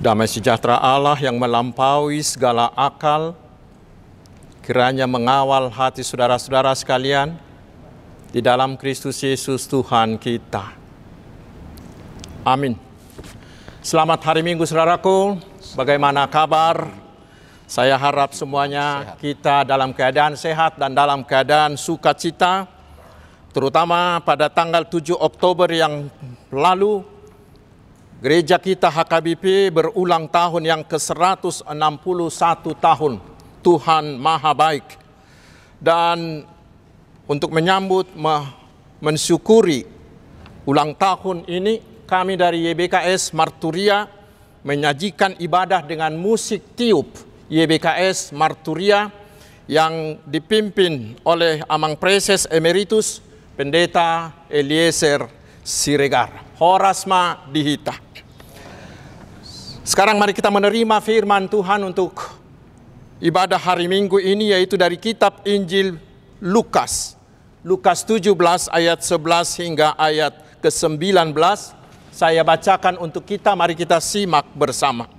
Damai sejahtera Allah yang melampaui segala akal, kiranya mengawal hati saudara-saudara sekalian di dalam Kristus Yesus Tuhan kita. Amin. Selamat hari Minggu saudaraku, bagaimana kabar? Saya harap semuanya kita dalam keadaan sehat dan dalam keadaan sukacita, terutama pada tanggal 7 Oktober yang lalu, gereja kita HKBP berulang tahun yang ke-161 tahun. Tuhan Maha Baik. Dan untuk menyambut, mensyukuri ulang tahun ini, kami dari YBKS Marturia menyajikan ibadah dengan musik tiup YBKS Marturia yang dipimpin oleh Amang Preses Emeritus Pendeta Eliezer Siregar. Horasma Dihita. Sekarang mari kita menerima firman Tuhan untuk ibadah hari Minggu ini, yaitu dari kitab Injil Lukas. Lukas 17 ayat 11 hingga ayat ke-19. Saya bacakan untuk kita, mari kita simak bersama.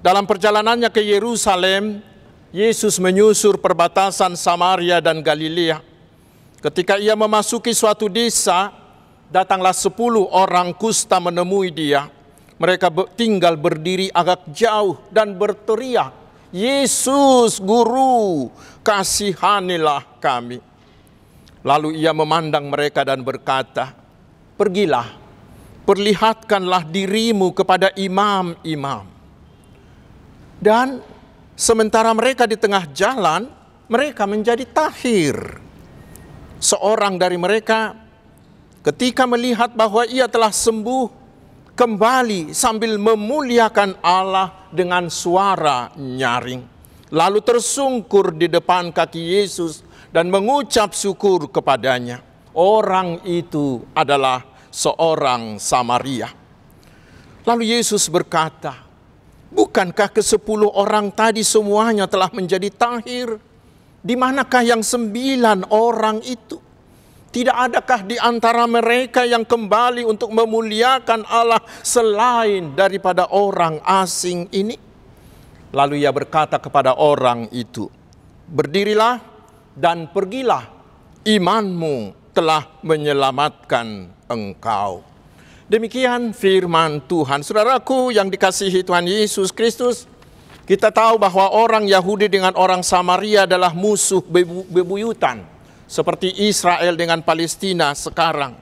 Dalam perjalanannya ke Yerusalem, Yesus menyusur perbatasan Samaria dan Galilea. Ketika ia memasuki suatu desa, datanglah 10 orang kusta menemui dia. Mereka tinggal berdiri agak jauh dan berteriak, "Yesus, Guru, kasihanilah kami." Lalu ia memandang mereka dan berkata, "Pergilah, perlihatkanlah dirimu kepada imam-imam." Dan sementara mereka di tengah jalan, mereka menjadi tahir. Seorang dari mereka ketika melihat bahwa ia telah sembuh, kembali sambil memuliakan Allah dengan suara nyaring. Lalu tersungkur di depan kaki Yesus dan mengucap syukur kepadanya. Orang itu adalah seorang Samaria. Lalu Yesus berkata, "Bukankah ke-10 orang tadi semuanya telah menjadi tahir? Di manakah yang 9 orang itu? Tidak adakah di antara mereka yang kembali untuk memuliakan Allah selain daripada orang asing ini?" Lalu ia berkata kepada orang itu, "Berdirilah dan pergilah, imanmu telah menyelamatkan engkau." Demikian firman Tuhan. Saudaraku yang dikasihi Tuhan Yesus Kristus, kita tahu bahwa orang Yahudi dengan orang Samaria adalah musuh bebuyutan. Seperti Israel dengan Palestina sekarang.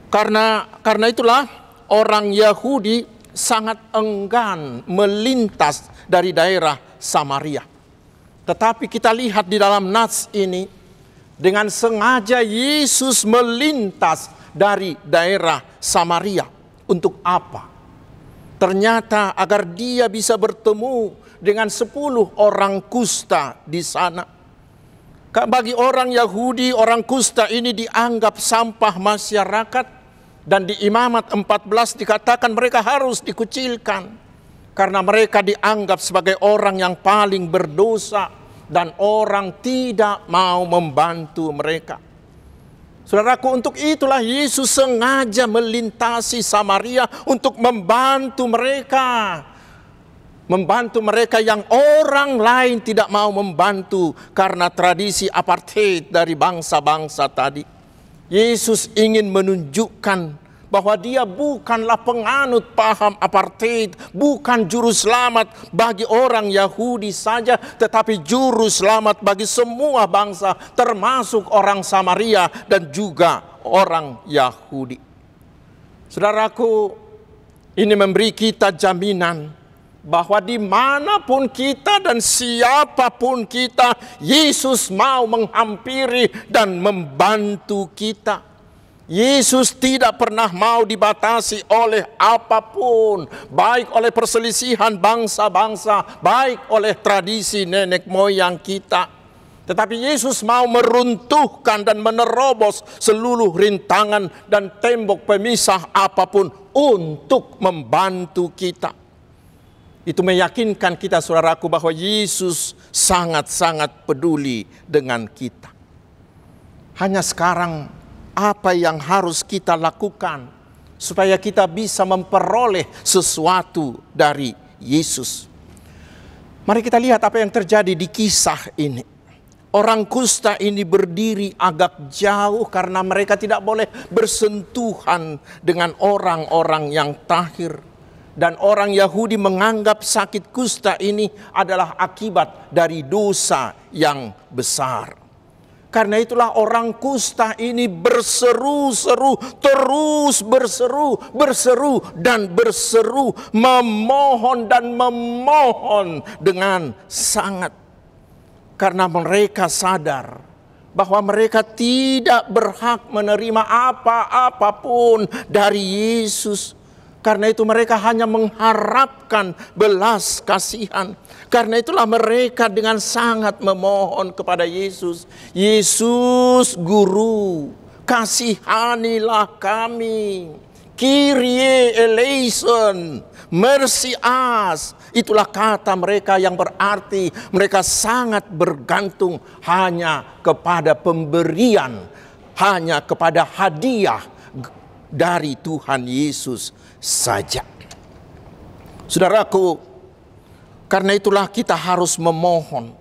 Karena itulah orang Yahudi sangat enggan melintas dari daerah Samaria. Tetapi kita lihat di dalam nats ini, dengan sengaja Yesus melintas dari daerah Samaria. Untuk apa? Ternyata agar dia bisa bertemu dengan 10 orang kusta di sana. Bagi orang Yahudi, orang kusta ini dianggap sampah masyarakat, dan di Imamat 14 dikatakan mereka harus dikucilkan karena mereka dianggap sebagai orang yang paling berdosa dan orang tidak mau membantu mereka. Saudaraku, untuk itulah Yesus sengaja melintasi Samaria untuk membantu mereka. Membantu mereka yang orang lain tidak mau membantu karena tradisi apartheid dari bangsa-bangsa tadi. Yesus ingin menunjukkan bahwa dia bukanlah penganut paham apartheid, bukan juru selamat bagi orang Yahudi saja, tetapi juru selamat bagi semua bangsa, termasuk orang Samaria dan juga orang Yahudi. Saudaraku, ini memberi kita jaminan bahwa dimanapun kita dan siapapun kita, Yesus mau menghampiri dan membantu kita. Yesus tidak pernah mau dibatasi oleh apapun, baik oleh perselisihan bangsa-bangsa, baik oleh tradisi nenek moyang kita. Tetapi Yesus mau meruntuhkan dan menerobos seluruh rintangan dan tembok pemisah apapun untuk membantu kita. Itu meyakinkan kita, saudaraku, bahwa Yesus sangat-sangat peduli dengan kita. Hanya sekarang apa yang harus kita lakukan supaya kita bisa memperoleh sesuatu dari Yesus. Mari kita lihat apa yang terjadi di kisah ini. Orang kusta ini berdiri agak jauh karena mereka tidak boleh bersentuhan dengan orang-orang yang tahir. Dan orang Yahudi menganggap sakit kusta ini adalah akibat dari dosa yang besar. Karena itulah orang kusta ini berseru-seru, terus berseru dan berseru, memohon dan memohon dengan sangat. Karena mereka sadar bahwa mereka tidak berhak menerima apa-apapun dari Yesus. Karena itu mereka hanya mengharapkan belas kasihan. Karena itulah mereka dengan sangat memohon kepada Yesus. Yesus Guru, kasihanilah kami. Kyrie eleison, mercy us. Itulah kata mereka yang berarti mereka sangat bergantung hanya kepada pemberian, hanya kepada hadiah dari Tuhan Yesus saja. Saudaraku, karena itulah kita harus memohon.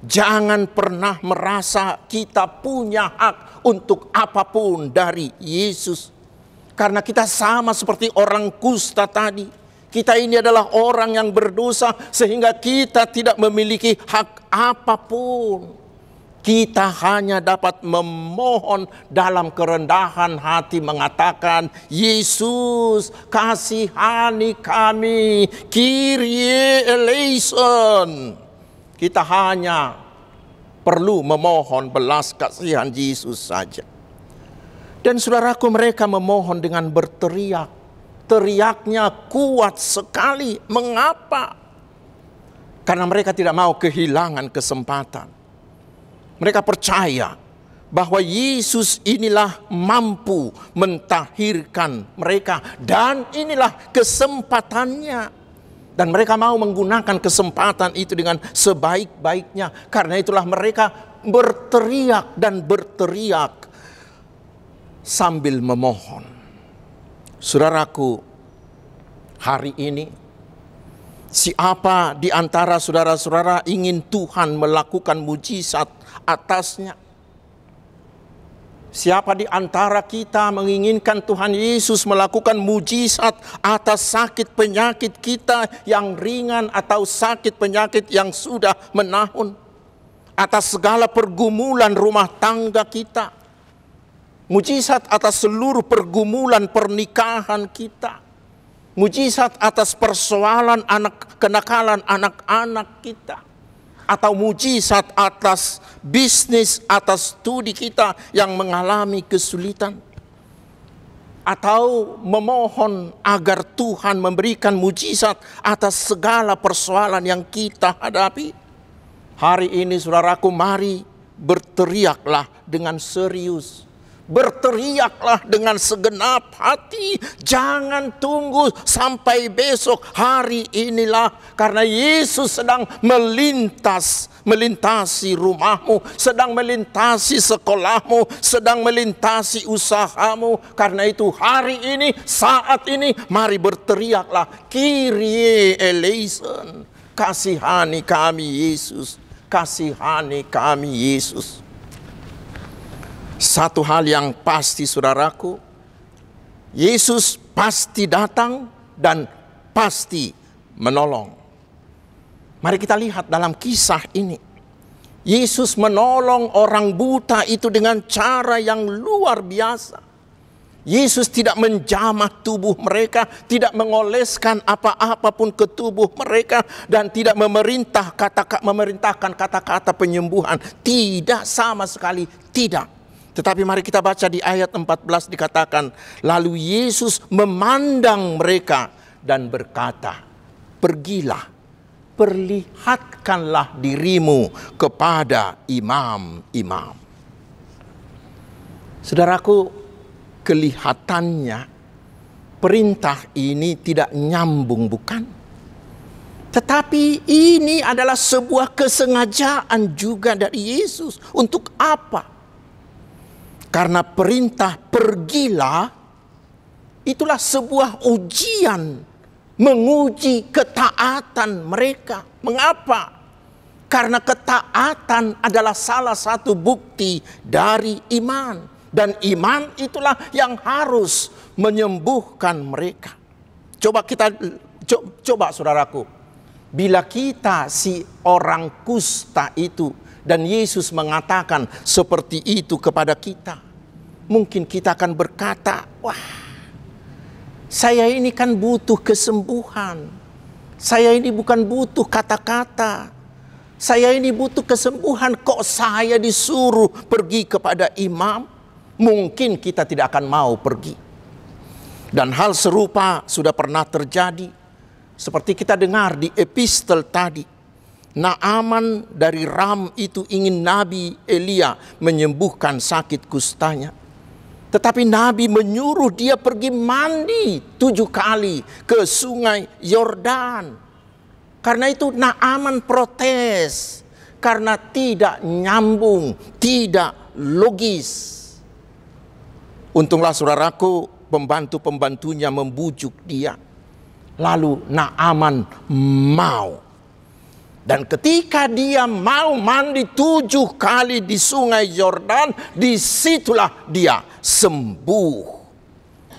Jangan pernah merasa kita punya hak untuk apapun dari Yesus. Karena kita sama seperti orang kusta tadi. Kita ini adalah orang yang berdosa sehingga kita tidak memiliki hak apapun. Kita hanya dapat memohon dalam kerendahan hati mengatakan, Yesus kasihani kami, Kyrie eleison. Kita hanya perlu memohon belas kasihan Yesus saja. Dan saudaraku, mereka memohon dengan berteriak. Teriaknya kuat sekali. Mengapa? Karena mereka tidak mau kehilangan kesempatan. Mereka percaya bahwa Yesus inilah mampu mentahirkan mereka. Dan inilah kesempatannya. Dan mereka mau menggunakan kesempatan itu dengan sebaik-baiknya. Karena itulah mereka berteriak dan berteriak sambil memohon. Saudaraku, hari ini siapa di antara saudara-saudara ingin Tuhan melakukan mujizat atasnya? Siapa di antara kita menginginkan Tuhan Yesus melakukan mujizat atas sakit penyakit kita yang ringan atau sakit penyakit yang sudah menahun? Atas segala pergumulan rumah tangga kita? Mujizat atas seluruh pergumulan pernikahan kita? Mujizat atas persoalan kenakalan anak-anak kita? Atau mujizat atas bisnis, atas studi kita yang mengalami kesulitan? Atau memohon agar Tuhan memberikan mujizat atas segala persoalan yang kita hadapi? Hari ini saudaraku, mari berteriaklah dengan serius. Berteriaklah dengan segenap hati. Jangan tunggu sampai besok. Hari inilah, karena Yesus sedang melintasi rumahmu, sedang melintasi sekolahmu, sedang melintasi usahamu. Karena itu hari ini, saat ini, mari berteriaklah, Kyrie eleison. Kasihani kami Yesus. Kasihani kami Yesus. Satu hal yang pasti saudaraku, Yesus pasti datang dan pasti menolong. Mari kita lihat dalam kisah ini. Yesus menolong orang buta itu dengan cara yang luar biasa. Yesus tidak menjamah tubuh mereka, tidak mengoleskan apa-apapun ke tubuh mereka, dan tidak memerintahkan kata-kata penyembuhan. Tidak, sama sekali tidak. Tetapi mari kita baca di ayat 14 dikatakan, lalu Yesus memandang mereka dan berkata, pergilah, perlihatkanlah dirimu kepada imam-imam. Saudaraku, kelihatannya perintah ini tidak nyambung, bukan? Tetapi ini adalah sebuah kesengajaan juga dari Yesus. Untuk apa? Karena perintah pergilah itulah sebuah ujian, menguji ketaatan mereka. Mengapa? Karena ketaatan adalah salah satu bukti dari iman. Dan iman itulah yang harus menyembuhkan mereka. Coba saudaraku, bila kita si orang kusta itu dan Yesus mengatakan seperti itu kepada kita, mungkin kita akan berkata, wah, saya ini kan butuh kesembuhan. Saya ini bukan butuh kata-kata. Saya ini butuh kesembuhan, kok saya disuruh pergi kepada imam? Mungkin kita tidak akan mau pergi. Dan hal serupa sudah pernah terjadi. Seperti kita dengar di epistel tadi. Naaman dari Ram itu ingin Nabi Elia menyembuhkan sakit kustanya. Tetapi Nabi menyuruh dia pergi mandi 7 kali ke sungai Yordan. Karena itu Naaman protes. Karena tidak nyambung, tidak logis. Untunglah saudaraku, pembantu-pembantunya membujuk dia. Lalu Naaman mau. Dan ketika dia mau mandi 7 kali di sungai Yordan, disitulah dia sembuh.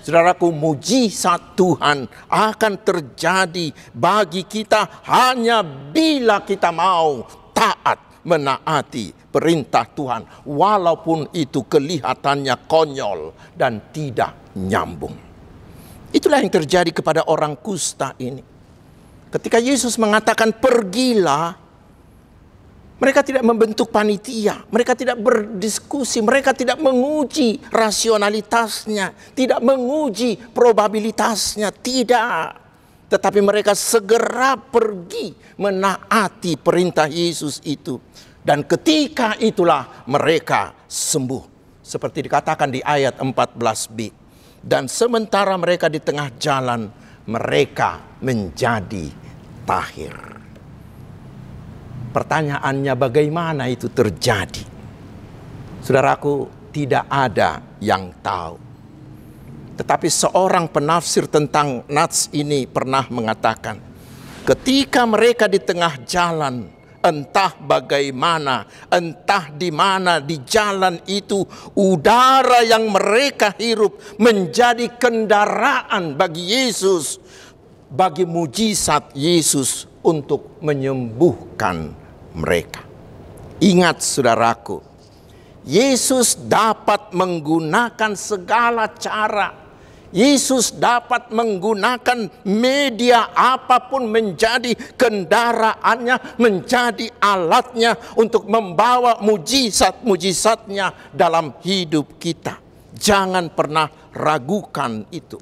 Saudaraku, mujizat Tuhan akan terjadi bagi kita hanya bila kita mau taat menaati perintah Tuhan. Walaupun itu kelihatannya konyol dan tidak nyambung. Itulah yang terjadi kepada orang kusta ini. Ketika Yesus mengatakan pergilah, mereka tidak membentuk panitia, mereka tidak berdiskusi, mereka tidak menguji rasionalitasnya, tidak menguji probabilitasnya, tidak. Tetapi mereka segera pergi menaati perintah Yesus itu. Dan ketika itulah mereka sembuh. Seperti dikatakan di ayat 14b. Dan sementara mereka di tengah jalan, mereka menjadi tahir. Pertanyaannya, bagaimana itu terjadi? Saudaraku, tidak ada yang tahu. Tetapi seorang penafsir tentang nats ini pernah mengatakan, ketika mereka di tengah jalan, entah bagaimana, entah di mana di jalan itu, udara yang mereka hirup menjadi kendaraan bagi Yesus, bagi mujizat Yesus untuk menyembuhkan mereka. Ingat saudaraku, Yesus dapat menggunakan segala cara. Yesus dapat menggunakan media apapun menjadi kendaraannya, menjadi alatnya untuk membawa mujizat-mujizatnya dalam hidup kita. Jangan pernah ragukan itu.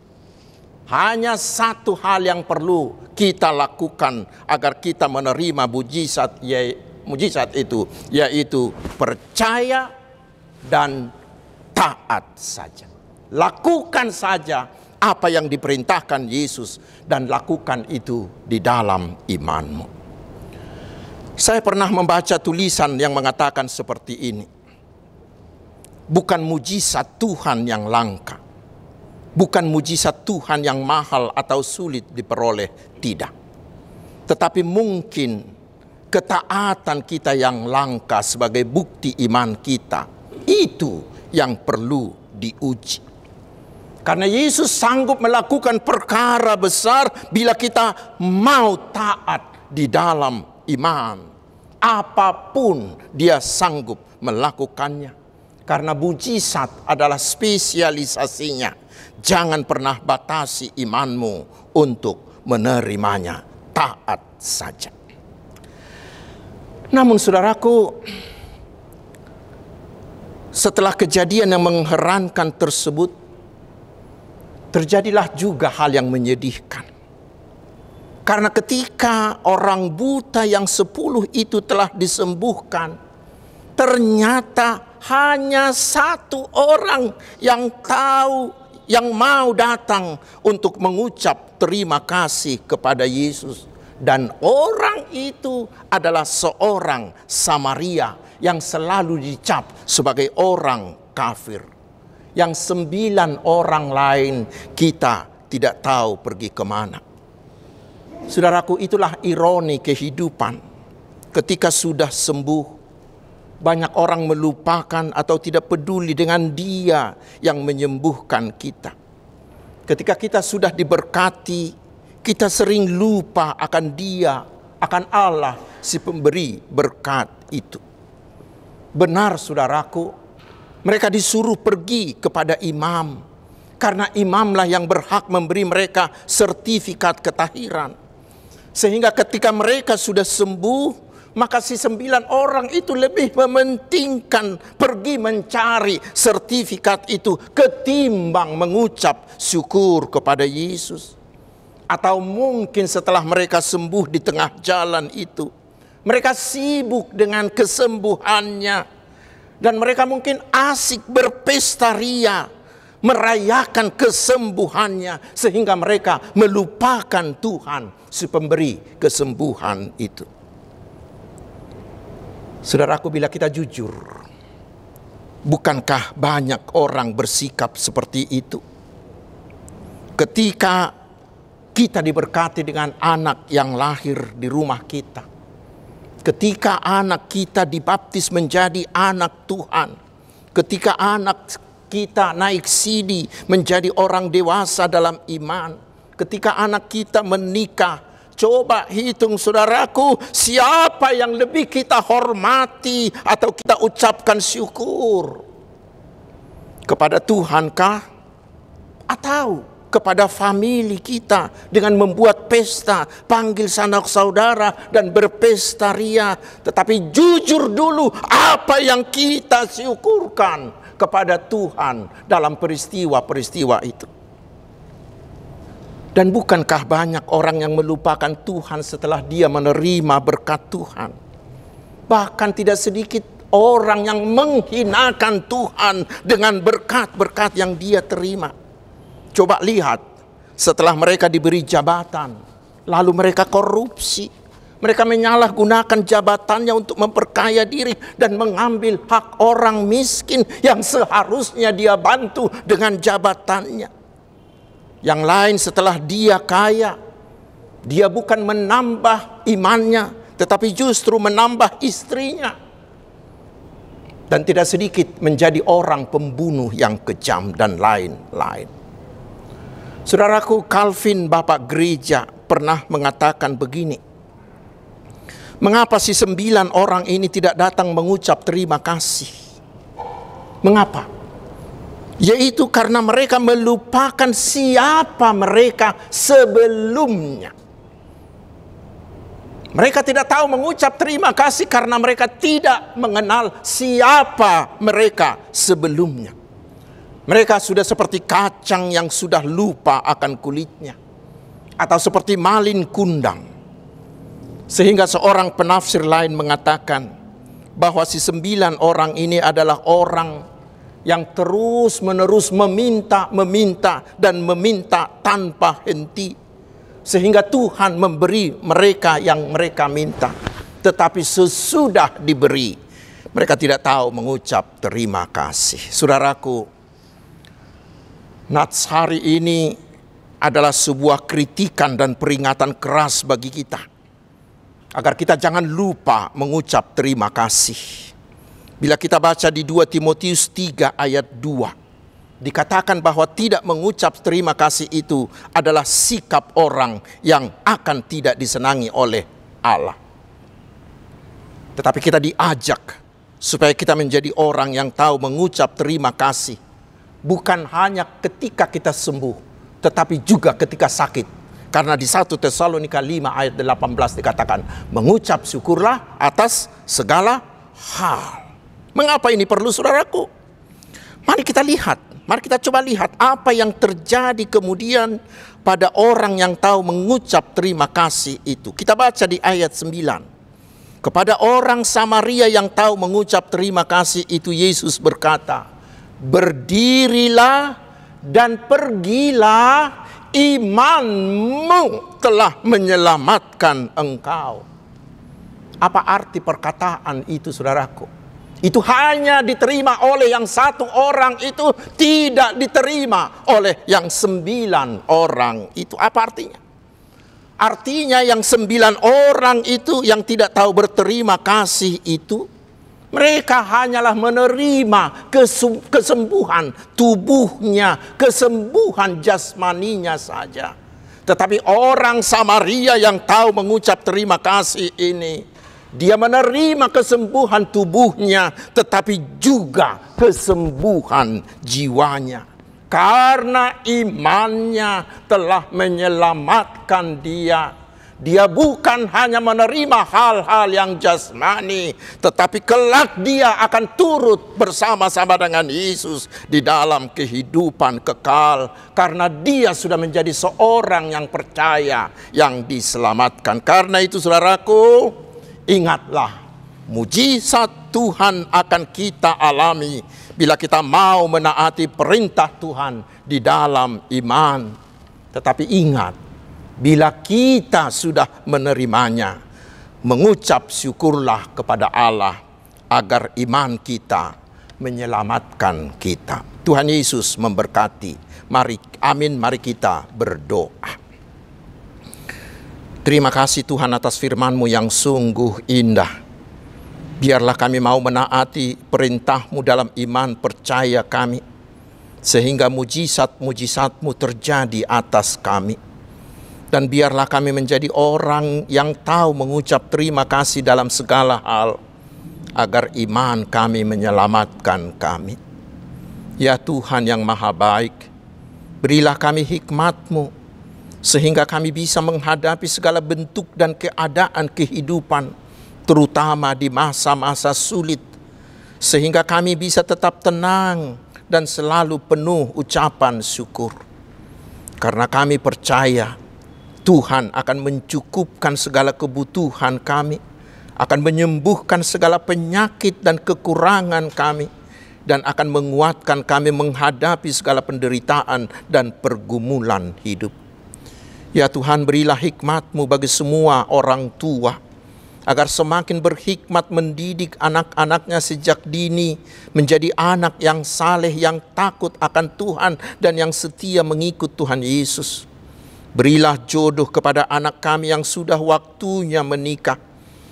Hanya satu hal yang perlu kita lakukan agar kita menerima mujizat itu, yaitu percaya dan taat saja. Lakukan saja apa yang diperintahkan Yesus dan lakukan itu di dalam imanmu. Saya pernah membaca tulisan yang mengatakan seperti ini. Bukan mujizat Tuhan yang langka. Bukan mujizat Tuhan yang mahal atau sulit diperoleh, tidak. Tetapi mungkin ketaatan kita yang langka sebagai bukti iman kita, itu yang perlu diuji. Karena Yesus sanggup melakukan perkara besar bila kita mau taat di dalam iman. Apapun dia sanggup melakukannya. Karena mujizat adalah spesialisasinya. Jangan pernah batasi imanmu untuk menerimanya. Taat saja. Namun saudaraku, setelah kejadian yang mengherankan tersebut, terjadilah juga hal yang menyedihkan. Karena ketika orang buta yang 10 itu telah disembuhkan, ternyata hanya 1 orang yang tahu, yang mau datang untuk mengucap terima kasih kepada Yesus. Dan orang itu adalah seorang Samaria yang selalu dicap sebagai orang kafir. Yang 9 orang lain kita tidak tahu pergi kemana. Saudaraku, itulah ironi kehidupan. Ketika sudah sembuh, banyak orang melupakan atau tidak peduli dengan Dia yang menyembuhkan kita. Ketika kita sudah diberkati, kita sering lupa akan Dia, akan Allah si pemberi berkat itu. Benar saudaraku, mereka disuruh pergi kepada imam, karena imamlah yang berhak memberi mereka sertifikat ketahiran. Sehingga ketika mereka sudah sembuh, maka si 9 orang itu lebih mementingkan pergi mencari sertifikat itu ketimbang mengucap syukur kepada Yesus. Atau mungkin setelah mereka sembuh di tengah jalan itu, mereka sibuk dengan kesembuhannya. Dan mereka mungkin asik berpesta ria, merayakan kesembuhannya. Sehingga mereka melupakan Tuhan, si pemberi kesembuhan itu. Saudaraku, bila kita jujur, bukankah banyak orang bersikap seperti itu? Ketika kita diberkati dengan anak yang lahir di rumah kita, ketika anak kita dibaptis menjadi anak Tuhan, ketika anak kita naik sidi menjadi orang dewasa dalam iman, ketika anak kita menikah, coba hitung saudaraku, siapa yang lebih kita hormati atau kita ucapkan syukur? Kepada Tuhankah? Atau kepada famili kita dengan membuat pesta, panggil sanak saudara dan berpesta ria? Tetapi jujur dulu, apa yang kita syukurkan kepada Tuhan dalam peristiwa-peristiwa itu? Dan bukankah banyak orang yang melupakan Tuhan setelah dia menerima berkat Tuhan? Bahkan tidak sedikit orang yang menghinakan Tuhan dengan berkat-berkat yang dia terima. Coba lihat, setelah mereka diberi jabatan, lalu mereka korupsi. Mereka menyalahgunakan jabatannya untuk memperkaya diri dan mengambil hak orang miskin yang seharusnya dia bantu dengan jabatannya. Yang lain setelah dia kaya, dia bukan menambah imannya, tetapi justru menambah istrinya. Dan tidak sedikit menjadi orang pembunuh yang kejam dan lain-lain. Saudaraku, Calvin, bapak gereja, pernah mengatakan begini. Mengapa si 9 orang ini tidak datang mengucap terima kasih? Mengapa? Yaitu karena mereka melupakan siapa mereka sebelumnya. Mereka tidak tahu mengucap terima kasih karena mereka tidak mengenal siapa mereka sebelumnya. Mereka sudah seperti kacang yang sudah lupa akan kulitnya, atau seperti malin kundang. Sehingga seorang penafsir lain mengatakan bahwa si 9 orang ini adalah orang yang terus-menerus meminta dan meminta tanpa henti. Sehingga Tuhan memberi mereka yang mereka minta. Tetapi sesudah diberi, mereka tidak tahu mengucap terima kasih. Saudaraku, Nats hari ini adalah sebuah kritikan dan peringatan keras bagi kita, agar kita jangan lupa mengucap terima kasih. Bila kita baca di 2 Timotius 3 ayat 2, dikatakan bahwa tidak mengucap terima kasih itu adalah sikap orang yang akan tidak disenangi oleh Allah. Tetapi kita diajak supaya kita menjadi orang yang tahu mengucap terima kasih. Bukan hanya ketika kita sembuh, tetapi juga ketika sakit. Karena di 1 Tesalonika 5 ayat 18 dikatakan, mengucap syukurlah atas segala hal. Mengapa ini perlu, saudaraku? Mari kita lihat, mari kita coba lihat apa yang terjadi kemudian pada orang yang tahu mengucap terima kasih itu. Kita baca di ayat 9. Kepada orang Samaria yang tahu mengucap terima kasih itu, Yesus berkata, berdirilah dan pergilah, imanmu telah menyelamatkan engkau. Apa arti perkataan itu, saudaraku? itu hanya diterima oleh yang satu orang itu, tidak diterima oleh yang 9 orang itu. Apa artinya? Artinya yang 9 orang itu yang tidak tahu berterima kasih itu, mereka hanyalah menerima kesembuhan tubuhnya, kesembuhan jasmaninya saja. Tetapi orang Samaria yang tahu mengucap terima kasih ini, dia menerima kesembuhan tubuhnya, tetapi juga kesembuhan jiwanya. Karena imannya telah menyelamatkan dia. Dia bukan hanya menerima hal-hal yang jasmani, tetapi kelak dia akan turut bersama-sama dengan Yesus di dalam kehidupan kekal. Karena dia sudah menjadi seorang yang percaya, yang diselamatkan. Karena itu saudaraku, ingatlah, mujizat Tuhan akan kita alami bila kita mau menaati perintah Tuhan di dalam iman. Tetapi ingat, bila kita sudah menerimanya, mengucap syukurlah kepada Allah agar iman kita menyelamatkan kita. Tuhan Yesus memberkati. Mari kita berdoa. Terima kasih Tuhan atas firman-Mu yang sungguh indah. Biarlah kami mau menaati perintah-Mu dalam iman percaya kami, sehingga mujizat-mujizat-Mu terjadi atas kami. Dan biarlah kami menjadi orang yang tahu mengucap terima kasih dalam segala hal, agar iman kami menyelamatkan kami. Ya Tuhan yang maha baik, berilah kami hikmat-Mu, sehingga kami bisa menghadapi segala bentuk dan keadaan kehidupan, terutama di masa-masa sulit, sehingga kami bisa tetap tenang dan selalu penuh ucapan syukur. Karena kami percaya Tuhan akan mencukupkan segala kebutuhan kami, akan menyembuhkan segala penyakit dan kekurangan kami, dan akan menguatkan kami menghadapi segala penderitaan dan pergumulan hidup. Ya Tuhan, berilah hikmat-Mu bagi semua orang tua, agar semakin berhikmat mendidik anak-anaknya sejak dini, menjadi anak yang saleh, yang takut akan Tuhan, dan yang setia mengikut Tuhan Yesus. Berilah jodoh kepada anak kami yang sudah waktunya menikah.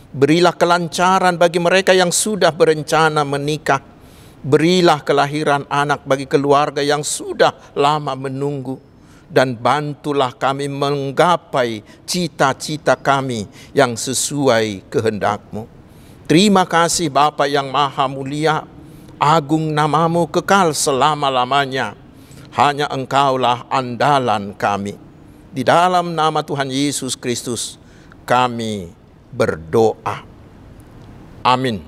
Berilah kelancaran bagi mereka yang sudah berencana menikah. Berilah kelahiran anak bagi keluarga yang sudah lama menunggu. Dan bantulah kami menggapai cita-cita kami yang sesuai kehendak-Mu. Terima kasih Bapa yang maha mulia, agung nama-Mu kekal selama-lamanya. Hanya Engkaulah andalan kami. Di dalam nama Tuhan Yesus Kristus kami berdoa. Amin.